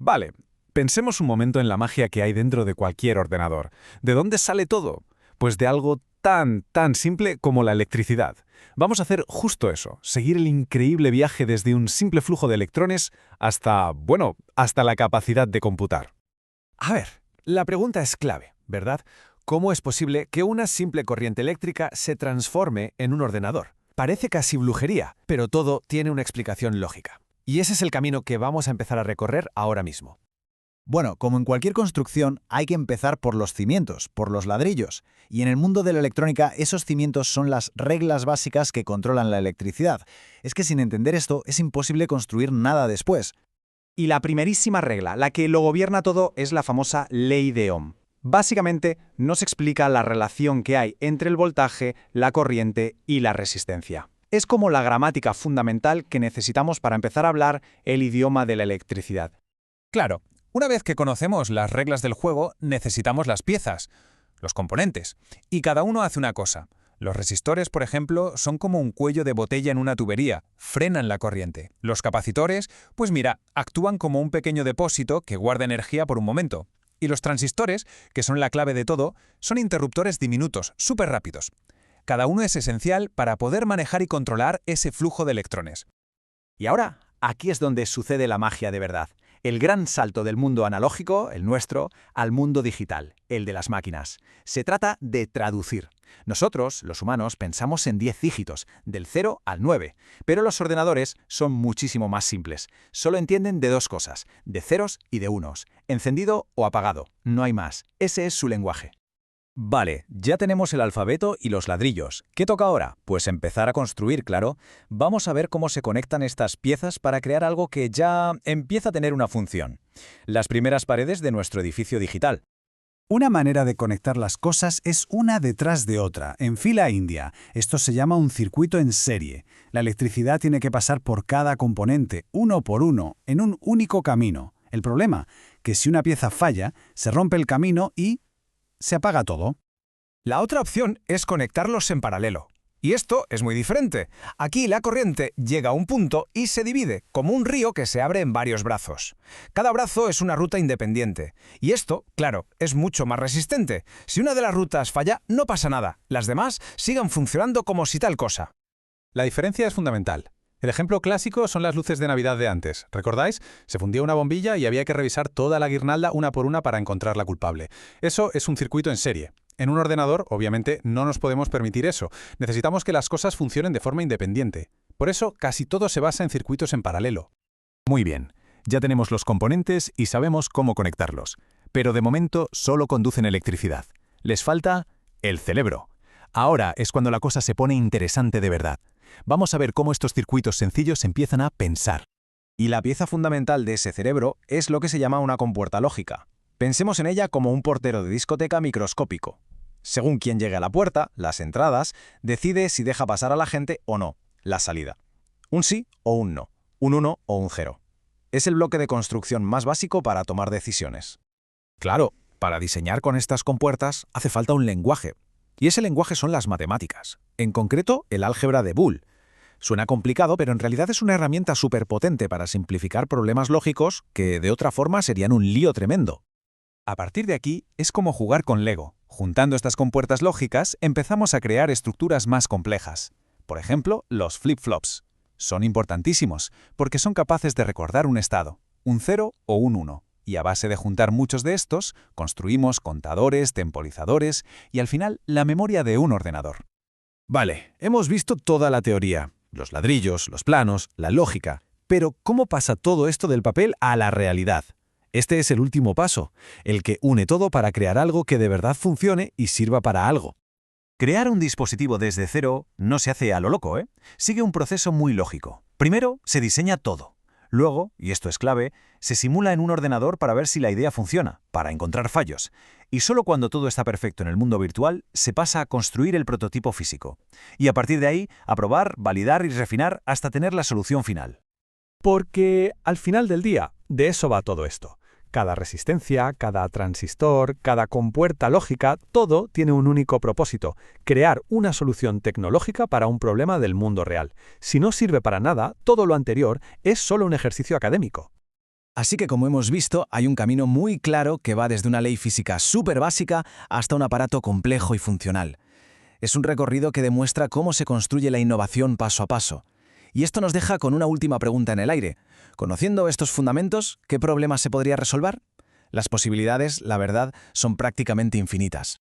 Vale, pensemos un momento en la magia que hay dentro de cualquier ordenador. ¿De dónde sale todo? Pues de algo tan simple como la electricidad. Vamos a hacer justo eso, seguir el increíble viaje desde un simple flujo de electrones hasta, bueno, hasta la capacidad de computar. A ver, la pregunta es clave, ¿verdad? ¿Cómo es posible que una simple corriente eléctrica se transforme en un ordenador? Parece casi brujería, pero todo tiene una explicación lógica. Y ese es el camino que vamos a empezar a recorrer ahora mismo. Bueno, como en cualquier construcción, hay que empezar por los cimientos, por los ladrillos. Y en el mundo de la electrónica, esos cimientos son las reglas básicas que controlan la electricidad. Es que sin entender esto, es imposible construir nada después. Y la primerísima regla, la que lo gobierna todo, es la famosa ley de Ohm. Básicamente, nos explica la relación que hay entre el voltaje, la corriente y la resistencia. Es como la gramática fundamental que necesitamos para empezar a hablar el idioma de la electricidad. Claro, una vez que conocemos las reglas del juego, necesitamos las piezas, los componentes, y cada uno hace una cosa. Los resistores, por ejemplo, son como un cuello de botella en una tubería, frenan la corriente. Los capacitores, pues mira, actúan como un pequeño depósito que guarda energía por un momento. Y los transistores, que son la clave de todo, son interruptores diminutos, súper rápidos. Cada uno es esencial para poder manejar y controlar ese flujo de electrones. Y ahora, aquí es donde sucede la magia de verdad. El gran salto del mundo analógico, el nuestro, al mundo digital, el de las máquinas. Se trata de traducir. Nosotros, los humanos, pensamos en 10 dígitos, del 0 al 9, pero los ordenadores son muchísimo más simples. Solo entienden de dos cosas, de ceros y de unos, encendido o apagado, no hay más. Ese es su lenguaje. Vale, ya tenemos el alfabeto y los ladrillos. ¿Qué toca ahora? Pues empezar a construir, claro. Vamos a ver cómo se conectan estas piezas para crear algo que ya empieza a tener una función. Las primeras paredes de nuestro edificio digital. Una manera de conectar las cosas es una detrás de otra, en fila india. Esto se llama un circuito en serie. La electricidad tiene que pasar por cada componente, uno por uno, en un único camino. El problema, que si una pieza falla, se rompe el camino y se apaga todo. La otra opción es conectarlos en paralelo. Y esto es muy diferente. Aquí la corriente llega a un punto y se divide, como un río que se abre en varios brazos. Cada brazo es una ruta independiente. Y esto, claro, es mucho más resistente. Si una de las rutas falla, no pasa nada. Las demás sigan funcionando como si tal cosa. La diferencia es fundamental. El ejemplo clásico son las luces de Navidad de antes. ¿Recordáis? Se fundía una bombilla y había que revisar toda la guirnalda una por una para encontrar la culpable. Eso es un circuito en serie. En un ordenador, obviamente, no nos podemos permitir eso. Necesitamos que las cosas funcionen de forma independiente. Por eso, casi todo se basa en circuitos en paralelo. Muy bien, ya tenemos los componentes y sabemos cómo conectarlos. Pero de momento solo conducen electricidad. Les falta el cerebro. Ahora es cuando la cosa se pone interesante de verdad. Vamos a ver cómo estos circuitos sencillos empiezan a pensar. Y la pieza fundamental de ese cerebro es lo que se llama una compuerta lógica. Pensemos en ella como un portero de discoteca microscópico. Según quien llegue a la puerta, las entradas, decide si deja pasar a la gente o no, la salida. Un sí o un no, un 1 o un 0. Es el bloque de construcción más básico para tomar decisiones. Claro, para diseñar con estas compuertas hace falta un lenguaje. Y ese lenguaje son las matemáticas, en concreto el álgebra de Boole. Suena complicado, pero en realidad es una herramienta superpotente para simplificar problemas lógicos que de otra forma serían un lío tremendo. A partir de aquí es como jugar con Lego. Juntando estas compuertas lógicas empezamos a crear estructuras más complejas. Por ejemplo, los flip-flops. Son importantísimos porque son capaces de recordar un estado, un 0 o un 1. Y a base de juntar muchos de estos, construimos contadores, temporizadores y al final la memoria de un ordenador. Vale, hemos visto toda la teoría, los ladrillos, los planos, la lógica. Pero ¿cómo pasa todo esto del papel a la realidad? Este es el último paso, el que une todo para crear algo que de verdad funcione y sirva para algo. Crear un dispositivo desde cero no se hace a lo loco, ¿eh? Sigue un proceso muy lógico. Primero, se diseña todo. Luego, y esto es clave, se simula en un ordenador para ver si la idea funciona, para encontrar fallos. Y solo cuando todo está perfecto en el mundo virtual, se pasa a construir el prototipo físico. Y a partir de ahí, a probar, validar y refinar hasta tener la solución final. Porque al final del día, de eso va todo esto. Cada resistencia, cada transistor, cada compuerta lógica, todo tiene un único propósito: crear una solución tecnológica para un problema del mundo real. Si no sirve para nada, todo lo anterior es solo un ejercicio académico. Así que, como hemos visto, hay un camino muy claro que va desde una ley física súper básica hasta un aparato complejo y funcional. Es un recorrido que demuestra cómo se construye la innovación paso a paso. Y esto nos deja con una última pregunta en el aire. Conociendo estos fundamentos, ¿qué problemas se podría resolver? Las posibilidades, la verdad, son prácticamente infinitas.